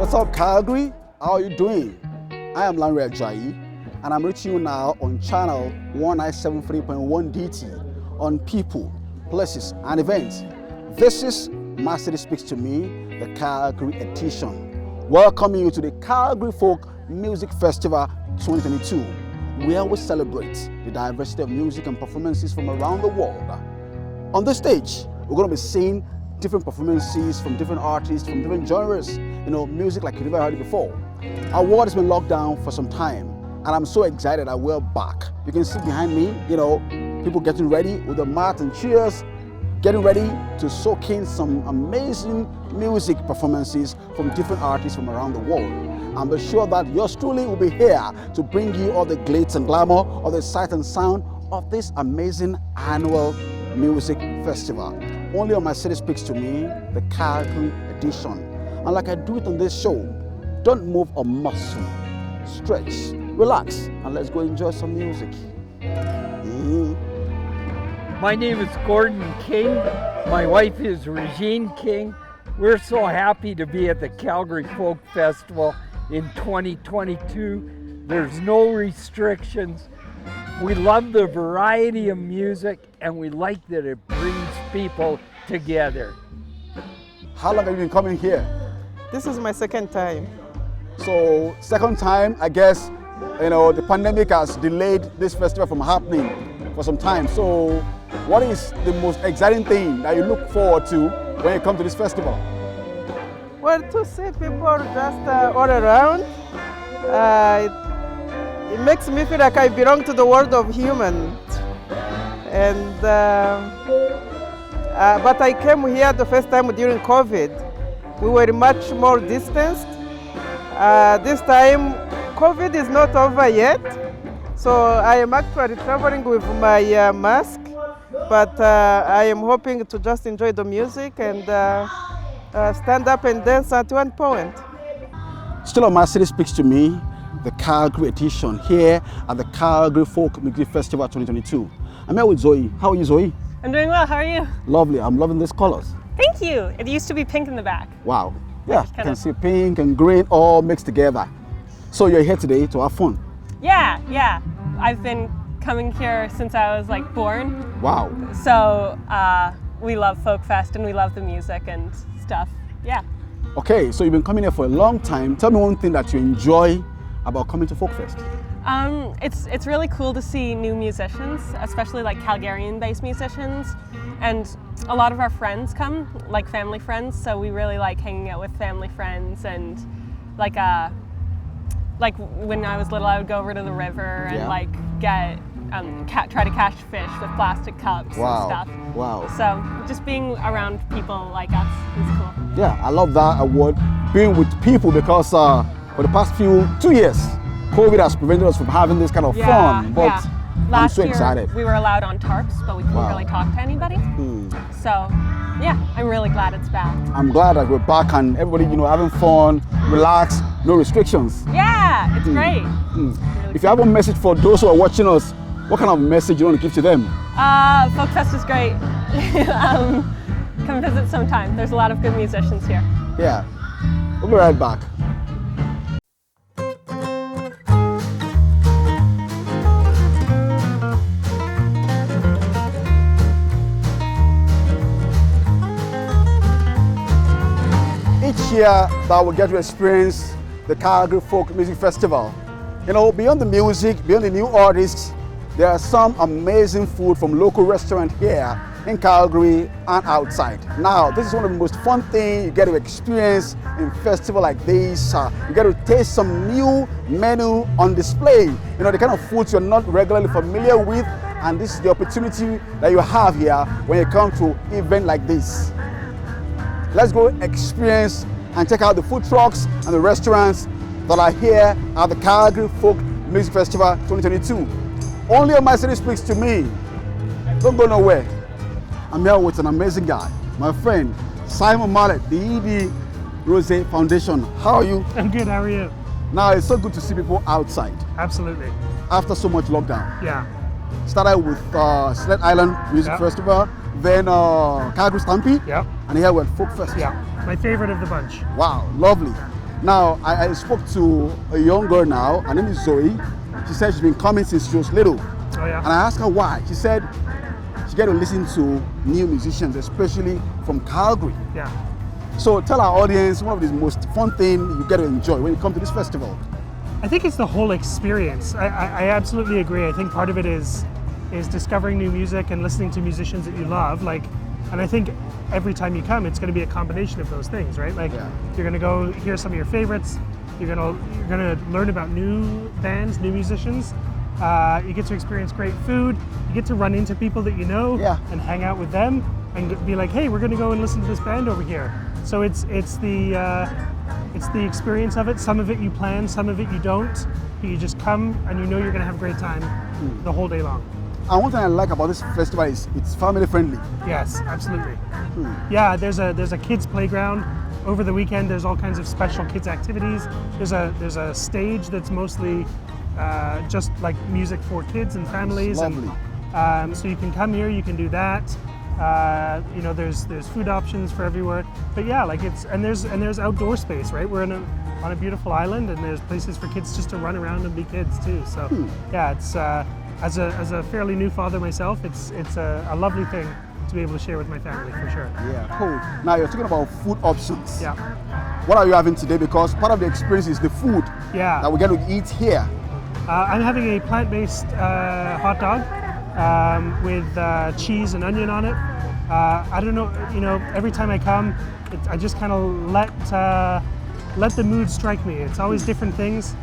What's up, Calgary? How are you doing? I am Lanre Ajayi, and I'm reaching you now on channel 1973.1 DT on people, places, and events. This is Mathis Speaks to Me, the Calgary edition. Welcoming you to the Calgary Folk Music Festival 2022, where we celebrate the diversity of music and performances from around the world. On this stage, we're going to be seeing different performances from different artists, from different genres, music like you've never heard it before. Our world has been locked down for some time, and I'm so excited that we're back. You can see behind me, people getting ready with the mat and cheers, getting ready to soak in some amazing music performances from different artists from around the world. I'm sure that yours truly will be here to bring you all the glitz and glamour of the sight and sound of this amazing annual music festival. Only on Mathis Speaks to Me, the Calgary edition. And like I do it on this show, don't move a muscle. Stretch, relax, and let's go enjoy some music. My name is Gordon King. My wife is Regine King. We're so happy to be at the Calgary Folk Festival in 2022. There's no restrictions. We love the variety of music, and we like that it brings people together. How long have you been coming here? This is my second time. So, second time, I guess, the pandemic has delayed this festival from happening for some time. So, what is the most exciting thing that you look forward to when you come to this festival? Well, to see people just all around, it makes me feel like I belong to the world of humans. And but I came here the first time during COVID. We were much more distanced. This time, COVID is not over yet, so I am actually traveling with my mask, but I am hoping to just enjoy the music and stand up and dance at one point. Still on Mathis Speaks to Me, the Calgary edition here at the Calgary Folk Music Festival 2022. I'm here with Zoe. How are you, Zoe? I'm doing well, how are you? Lovely, I'm loving these colors. Thank you. It used to be pink in the back. Wow. Yeah, you can see pink and green all mixed together. So you're here today to have fun? Yeah. I've been coming here since I was born. Wow. So we love Folk Fest and we love the music and stuff. Yeah. Okay, so you've been coming here for a long time. Tell me one thing that you enjoy about coming to Folk Fest. It's really cool to see new musicians, especially Calgarian-based musicians. And a lot of our friends come, family friends, so we really like hanging out with family friends. And when I was little, I would go over to the river and get try to catch fish with plastic cups and stuff. Wow. So just being around people like us is cool. Yeah, I love that award, being with people, because for the past 2 years, COVID has prevented us from having this kind of fun. But I'm so excited. We were allowed on tarps, but we couldn't really talk to anybody. So, I'm really glad it's back. I'm glad that we're back and everybody, having fun, relax, no restrictions. Yeah, it's great. Really if you have a message for those who are watching us, what kind of message you want to give to them? Folk Fest is great. Come visit sometime. There's a lot of good musicians here. Yeah. We'll be right back. Each year that we get to experience the Calgary Folk Music Festival, beyond the music, beyond the new artists, there are some amazing food from local restaurants here in Calgary and outside. Now, this is one of the most fun things you get to experience in festival like this. You get to taste some new menu on display. The kind of foods you're not regularly familiar with, and this is the opportunity that you have here when you come to an event like this. Let's go experience and check out the food trucks and the restaurants that are here at the Calgary Folk Music Festival 2022. Only on Mathis Speaks to Me. Don't go nowhere. I'm here with an amazing guy, my friend Simon Mallet, the ED Rose Foundation. How are you? I'm good, how are you? Now, it's so good to see people outside. Absolutely. After so much lockdown. Yeah. Started with Sled Island Music Festival, then Calgary Stampede, and here we're at Folk Fest. Yeah, my favorite of the bunch. Wow, lovely. Now, I spoke to a young girl now, her name is Zoe. She said she's been coming since she was little. Oh, yeah. And I asked her why. She said she get to listen to new musicians, especially from Calgary. Yeah. So tell our audience one of the most fun thing you get to enjoy when you come to this festival. I think it's the whole experience. I absolutely agree. I think part of it is discovering new music and listening to musicians that you love. And I think every time you come, it's going to be a combination of those things, right? You're going to go hear some of your favorites. You're going to learn about new bands, new musicians. You get to experience great food. You get to run into people that you know and hang out with them and be like, hey, we're going to go and listen to this band over here. So it's the experience of it. Some of it you plan, some of it you don't. But you just come and you know you're going to have a great time the whole day long. And one thing I like about this festival is it's family friendly. Yes, absolutely. Yeah, there's a kids playground. Over the weekend, there's all kinds of special kids activities. There's a stage that's mostly just like music for kids and families. Lovely. And so you can come here, you can do that. There's food options for everywhere. But yeah, there's outdoor space, right? We're on a beautiful island, and there's places for kids just to run around and be kids too. So yeah, it's as a fairly new father myself, it's a lovely thing to be able to share with my family for sure. Yeah, cool. Now you're talking about food options. Yeah. What are you having today? Because part of the experience is the food that we get to eat here. I'm having a plant-based hot dog with cheese and onion on it. I don't know, every time I come, I just kind of let the mood strike me. It's always different things.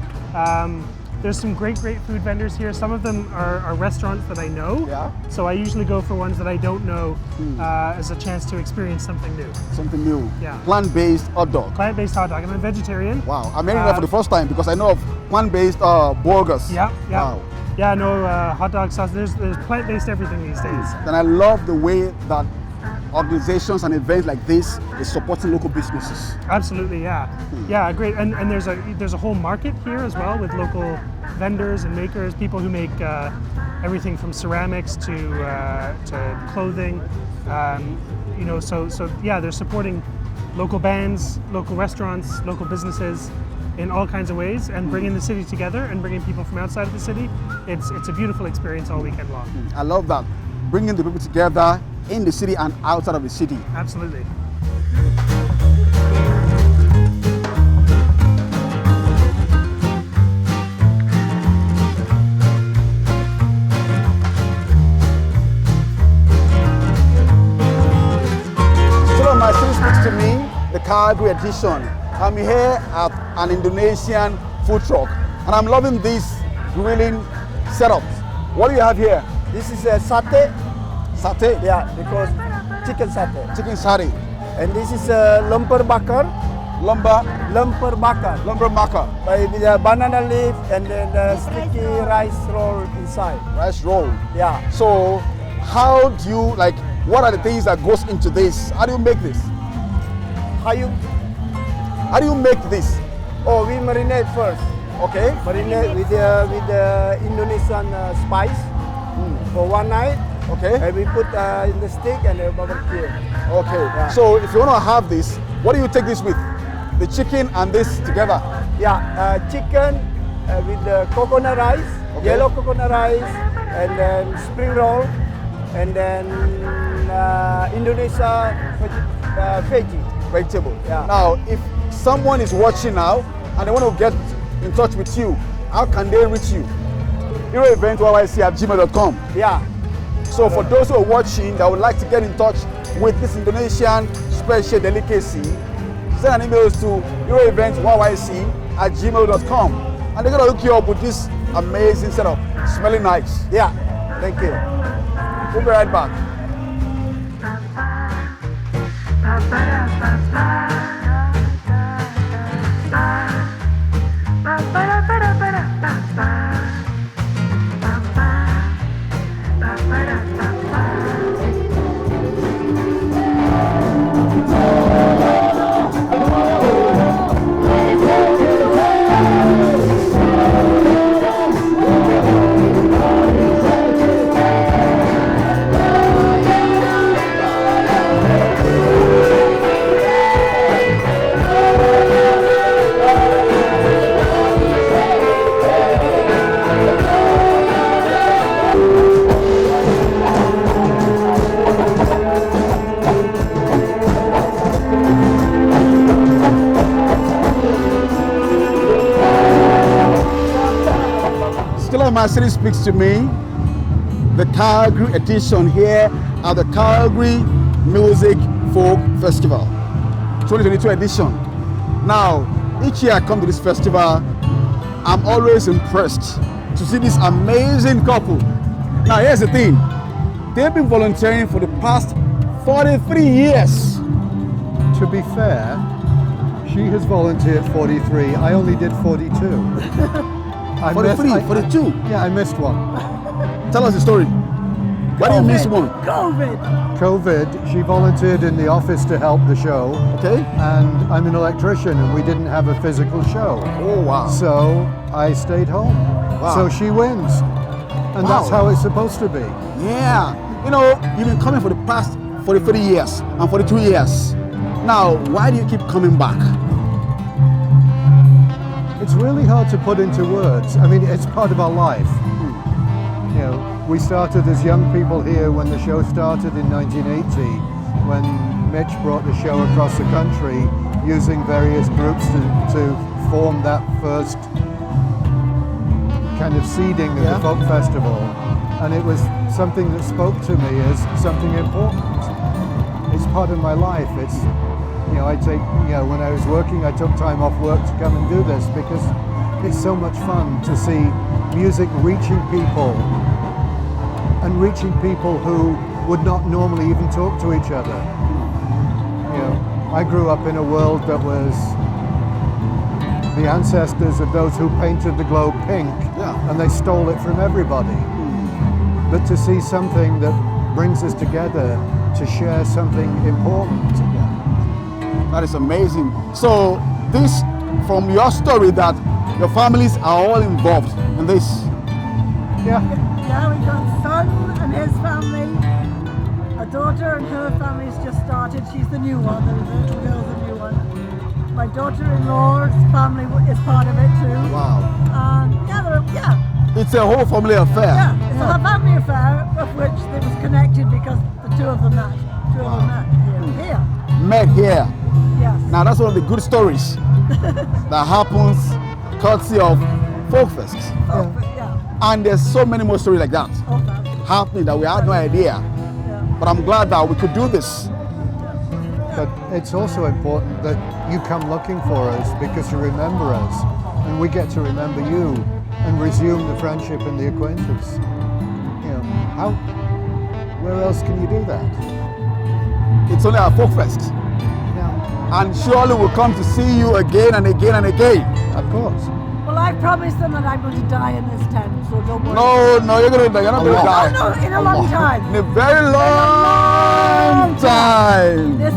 There's some great food vendors here. Some of them are restaurants that I know. Yeah. So I usually go for ones that I don't know as a chance to experience something new. Something new. Yeah. Plant-based hot dog. Plant-based hot dog. I'm a vegetarian. Wow. I'm hearing that for the first time because I know of plant-based burgers. Yeah. Wow. Yeah, no, hot dog sauce. There's plant-based everything these days. And I love the way that organizations and events like this is supporting local businesses. Absolutely, yeah. Yeah, great. And there's a whole market here as well with local vendors and makers, people who make everything from ceramics to clothing. So yeah, they're supporting local bands, local restaurants, local businesses in all kinds of ways, and bringing the city together and bringing people from outside of the city. It's a beautiful experience all weekend long. I love that. Bringing the people together in the city and outside of the city. Absolutely. So my city speaks to me, the Calgary edition. I'm here at an Indonesian food truck, and I'm loving this grilling setup. What do you have here? This is a satay. Satay? Yeah, because chicken satay. Chicken satay. And this is a lemper bakar. Lemper bakar. With a banana leaf and then the sticky rice roll inside. Rice roll. Yeah. So how do you, what are the things that goes into this? How do you make this? How do you make this? Oh, we marinate first. Okay. Marinate with the Indonesian spice for one night. Okay. And we put in the stick and the barbecue. Okay. Yeah. So if you want to have this, what do you take this with? The chicken and this together? Yeah. Chicken with the coconut rice, yellow coconut rice, and then spring roll, and then Indonesia vegetable. Yeah. Now, if someone is watching now and they want to get in touch with you, how can they reach you? heroevent@gmail.com. Yeah. So for those who are watching that would like to get in touch with this Indonesian special delicacy, send an email to heroevent@gmail.com, and they're gonna hook you up with this amazing setup, smelling nice. Yeah. Thank you. We'll be right back. My City Speaks to Me, the Calgary edition here at the Calgary Music Folk Festival, 2022 edition. Now, each year I come to this festival, I'm always impressed to see this amazing couple. Now, here's the thing. They've been volunteering for the past 43 years. To be fair, she has volunteered 43. I only did 42. 42? Yeah, I missed one. Tell us the story. Why do you miss one? COVID, she volunteered in the office to help the show. Okay. And I'm an electrician and we didn't have a physical show. Oh, wow. So I stayed home. Wow. So she wins. And that's how it's supposed to be. Yeah. You know, you've been coming for the past 43 years and 42 years. Now, why do you keep coming back? It's really hard to put into words. I mean, it's part of our life. You know, we started as young people here when the show started in 1980, when Mitch brought the show across the country using various groups to form that first kind of seeding of the folk festival. And it was something that spoke to me as something important. It's part of my life. It's, you know, when I was working, I took time off work to come and do this because it's so much fun to see music reaching people and reaching people who would not normally even talk to each other. You know, I grew up in a world that was the ancestors of those who painted the globe pink, and they stole it from everybody. But to see something that brings us together to share something important. That is amazing. So this, from your story, that your families are all involved in this. Yeah, we've got a son and his family, a daughter and her family's just started. She's the new one, the girl's the new one. My daughter-in-law's family is part of it too. Wow. It's a whole family affair. Yeah, it's a family affair of which they was connected because the two of them met. Here. Met here. Yes. Now that's one of the good stories that happens courtesy of Folk Fest. Yeah. And there's so many more stories like that happening that we had no idea. Yeah. But I'm glad that we could do this. But it's also important that you come looking for us because you remember us and we get to remember you and resume the friendship and the acquaintance. You know, where else can you do that? It's only our Folk Fest. And surely we'll come to see you again and again and again. Of course. Well, I promised them that I'm going to die in this tent, so don't worry. No, you're not going to die. No, in a long time. In a very long time. This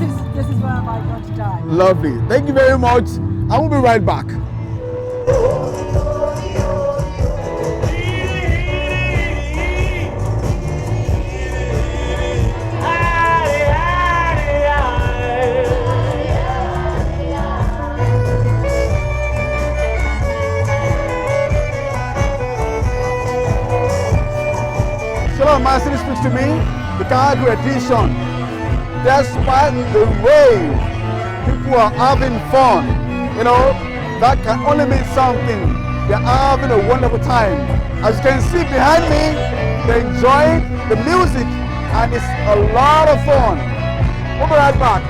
is where I'm going to die. Lovely. Thank you very much. I will be right back. My City Speaks to Me, the Calgary edition. Despite the rain, people are having fun. You know, that can only mean something. They're having a wonderful time. As you can see behind me, they're enjoying the music and it's a lot of fun. We'll be right back.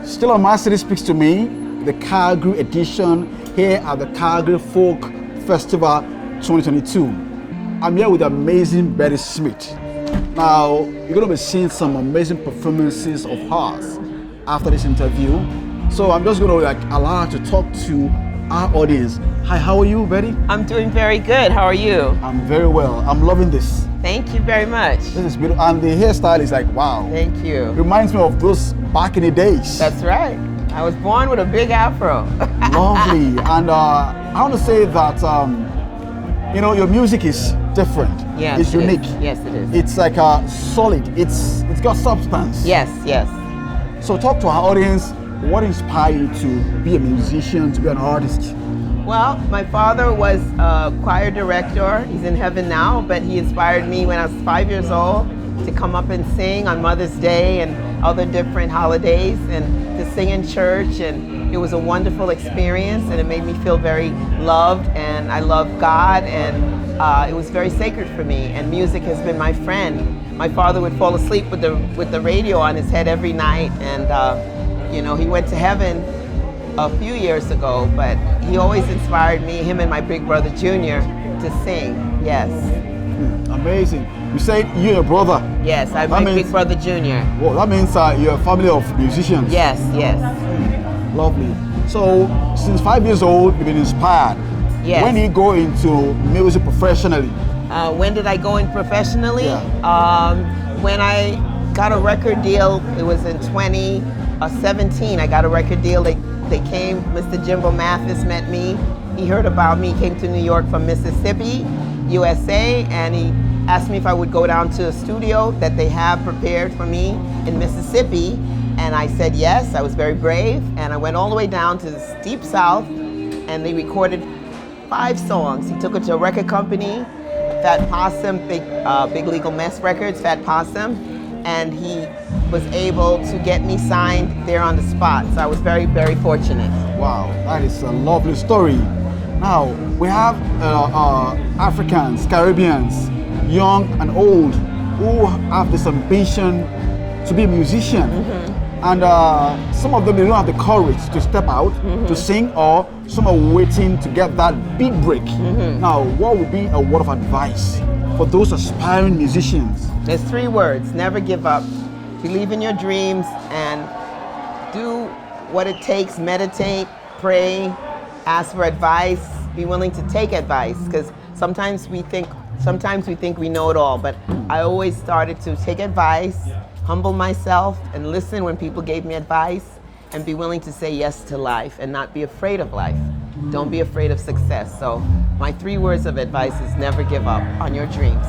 Still on My City Speaks to Me, the Calgary edition here at the Calgary Folk Festival 2022. I'm here with amazing Betty Smith. Now, you're going to be seeing some amazing performances of hers after this interview. So I'm just going to allow her to talk to our audience Hi, how are you, Betty? I'm doing very good. How are you? I'm very well. I'm loving this. Thank you very much. This is beautiful. And the hairstyle is like, wow. Thank you. Reminds me of those back in the days. That's right. I was born with a big afro. Lovely. And I want to say that, you know, your music is different. Yes, it's unique. Yes, it is. It's like solid. It's got substance. Yes, yes. So talk to our audience. What inspired you to be a musician, to be an artist? Well, my father was a choir director. He's in heaven now, but he inspired me when I was 5 years old to come up and sing on Mother's Day and other different holidays and to sing in church. And it was a wonderful experience and it made me feel very loved, and I love God, and it was very sacred for me. And music has been my friend. My father would fall asleep with the radio on his head every night, and you know, he went to heaven a few years ago, but he always inspired me, him and my big brother Junior, to sing. Yes. Amazing. You said you and your brother. Yes, I'm my big brother Junior. Well, that means you're a family of musicians. Yes, yes. Lovely. So, since 5 years old, you've been inspired. Yes. When did you go into music professionally? When did I go in professionally? Yeah. When I got a record deal, it was in 2017. I got a record deal. They came, Mr. Jimbo Mathis met me. He heard about me, came to New York from Mississippi, USA, and he asked me if I would go down to a studio that they have prepared for me in Mississippi. And I said yes. I was very brave, and I went all the way down to the deep south, and they recorded 5 songs. He took it to a record company, Fat Possum, Big Legal Mess Records, Fat Possum, and he was able to get me signed there on the spot. So I was very, very fortunate. Wow, that is a lovely story. Now, we have Africans, Caribbeans, young and old, who have this ambition to be a musician. And some of them, they don't have the courage to step out to sing, or some are waiting to get that big break. Now, what would be a word of advice for those aspiring musicians? There's 3 words: never give up, believe in your dreams, and do what it takes. Meditate, pray, ask for advice, be willing to take advice, because sometimes we think we know it all, but I always started to take advice, humble myself, and listen when people gave me advice, and be willing to say yes to life and not be afraid of life. Don't be afraid of success. So my 3 words of advice is never give up on your dreams.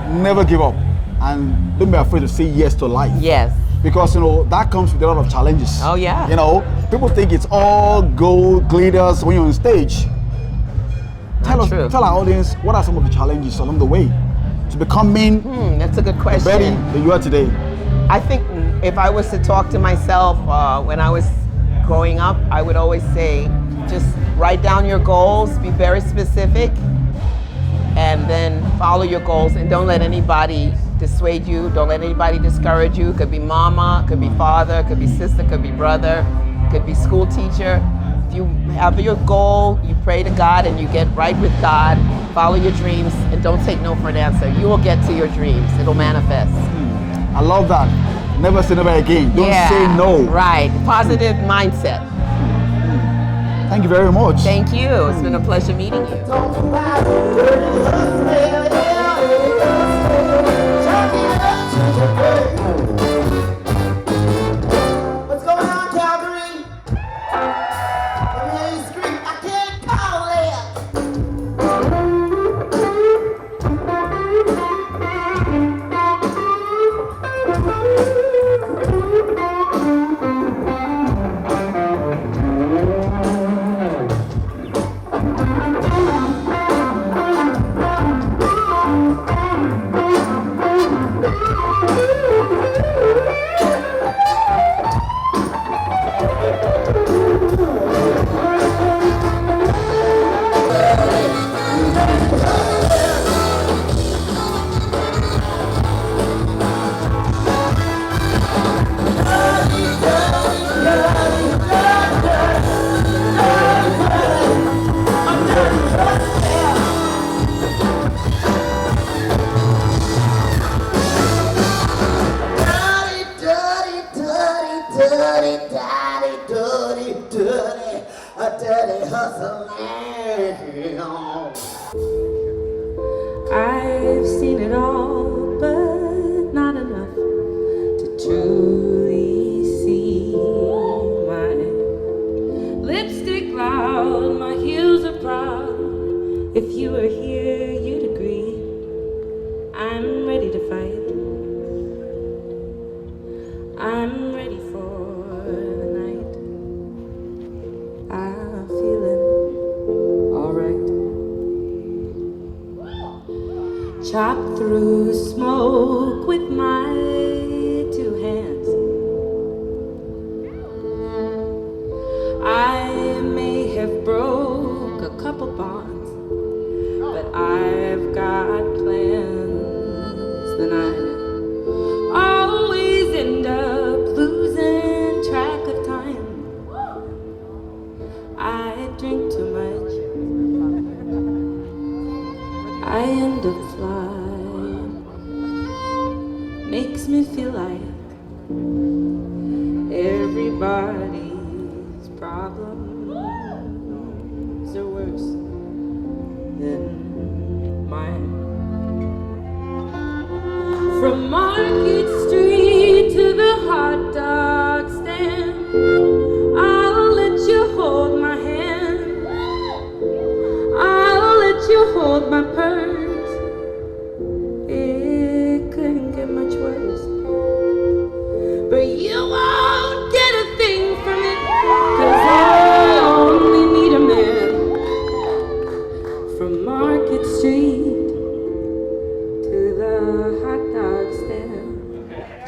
Never give up, and don't be afraid to say yes to life. Yes. Because, you know, that comes with a lot of challenges. Oh yeah. You know, people think it's all gold, glitters when you're on stage. Tell our audience, what are some of the challenges along the way to becoming that's a good question. the Betty that you are today? I think if I was to talk to myself when I was growing up, I would always say, just write down your goals, be very specific, and then follow your goals, and don't let anybody dissuade you, don't let anybody discourage you. It could be mama, it could be father, it could be sister, it could be brother, it could be school teacher. If you have your goal, you pray to God and you get right with God, follow your dreams, and don't take no for an answer. You will get to your dreams, it'll manifest. I love that. Never say never again. Don't say no. Right, positive mindset. Thank you very much. Thank you, it's been a pleasure meeting you. What's going on, Calgary? Let me hear you scream, I can't call dirty hustle. I've seen it all, but not enough to truly see. My lipstick loud, my heels are proud. If you were here, you'd agree. I'm ready to fight. I'm ready for the night. I'm feeling alright. Chop through smoke with my two hands. I may have broke a couple bonds, but I've got plans. Then I always end up losing track of time. I drink too much. I end up flying. Makes me feel like everybody's problems are worse than mine. From Market Street to the hot dog stand, I'll let you hold my hand. I'll let you hold my purse. It couldn't get much worse. But you won't get a thing from it, 'cause I only need a man. From Market Street to the hot dog stand.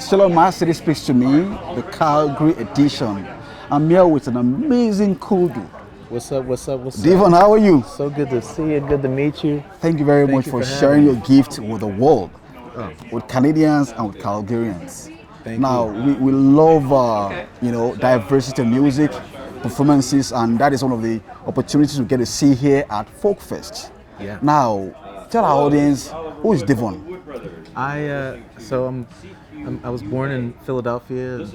Shalom, my city speaks to me, the Calgary edition. I'm here with an amazing cool dude. What's up, what's up, what's up? Devon, how are you? So good to see you, good to meet you. Thank you very much for sharing your gift with the world, Oh. with Canadians and with Calgarians. Thank Now, you. we love, diversity of music, performances, and that is one of the opportunities we get to see here at Folk Fest. Yeah. Now, tell our audience, who is Devon? I was born in Philadelphia.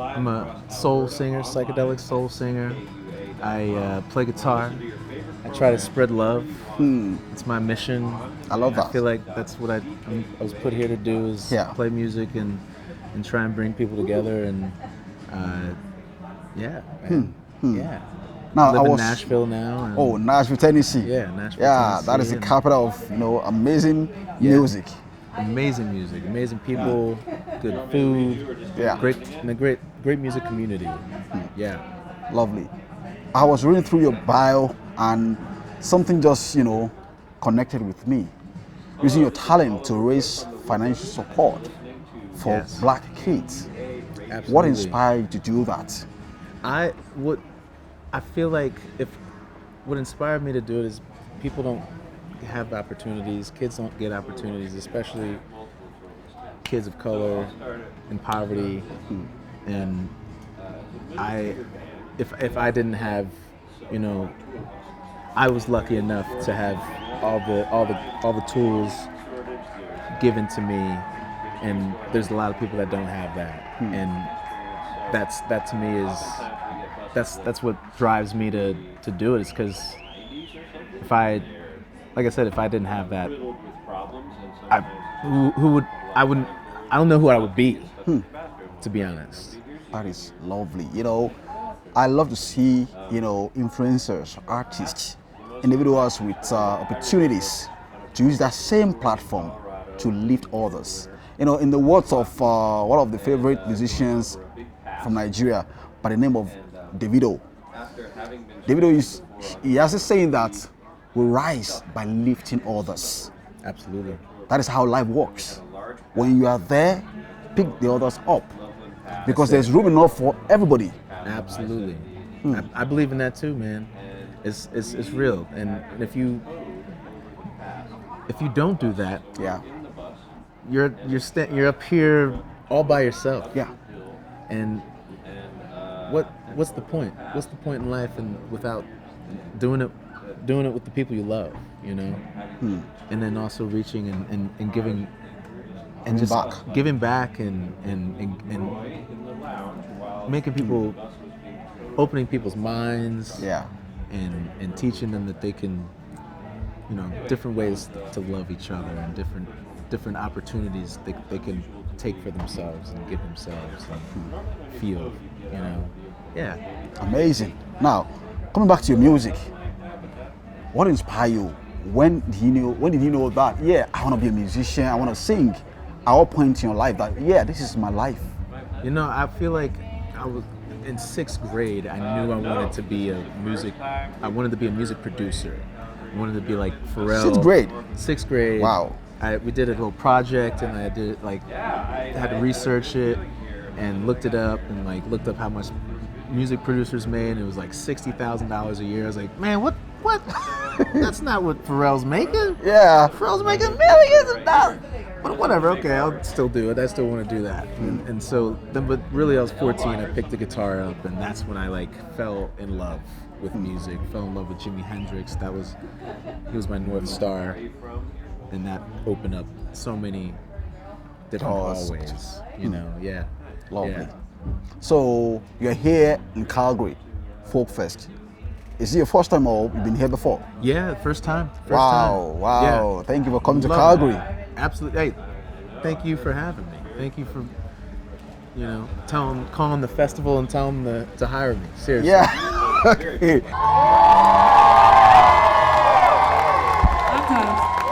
I'm a soul singer, psychedelic soul singer. I play guitar. I try to spread love. It's my mission. I love that. I feel like that's what I was put here to do, is play music and try and bring people together. And yeah. Now, I live in Nashville now. And Nashville, Tennessee. Yeah, Nashville, Yeah, Tennessee, that is the and- capital of amazing music. Amazing music, amazing people, good food. Yeah. Great music community. Yeah. Lovely. I was reading through your bio and something just, connected with me. Using your talent to raise financial support for black kids. Absolutely. What inspired you to do that? I feel like what inspired me to do it is people don't have opportunities, kids don't get opportunities, especially kids of color in poverty. And if I didn't have, I was lucky enough to have all the tools given to me, and there's a lot of people that don't have that. And that to me is that's what drives me to do it, is because like I said, if I didn't have that, I don't know who I would be, to be honest. That is lovely. I love to see, influencers, artists, individuals with opportunities to use that same platform to lift others. In the words of one of the favorite musicians from Nigeria by the name of Davido. He has a saying that we rise by lifting others. Absolutely. That is how life works. When you are there, pick the others up, because there's room enough for everybody. Absolutely. I believe in that too, man. It's real, and if you don't do that, you're up here all by yourself. Yeah. And what's the point? What's the point in life and without doing it with the people you love, And then also reaching and giving and just giving back and making people, opening people's minds. Yeah. and teaching them that they can, different ways to love each other and different opportunities they can take for themselves and give themselves and feel, Yeah. Amazing. Now, coming back to your music, what inspired you? When did you know that, yeah, I want to be a musician, I want to sing? At what point in your life that, yeah, this is my life? I feel like I was in 6th grade. I knew I wanted to be a music producer. I wanted to be like Pharrell. 6th grade? 6th grade. Wow. We did a little project, and I had to research it and looked it up and looked up how much music producers made, and it was like $60,000 a year. I was like, man, what? That's not what Pharrell's making. Yeah. Pharrell's making millions of dollars. But whatever, okay, I'll still do it. I still want to do that. And so then, but really I was 14, I picked the guitar up, and that's when I fell in love with music, fell in love with Jimi Hendrix. He was my North Star, and that opened up so many different hallways, yeah. Lovely. Yeah. So you're here in Calgary, Folk Fest. Is it your first time or you've been here before? Yeah, first time. Wow. Yeah. Thank you for coming to Calgary. Absolutely. Hey, thank you for having me. Thank you for, calling the festival and telling them to hire me. Seriously. Yeah. Okay.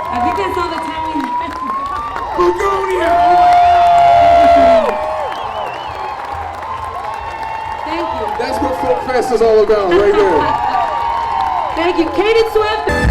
I think that's all the time we have. Thank you. That's what Folk Fest is all about, right there. Thank you, Katie Swift.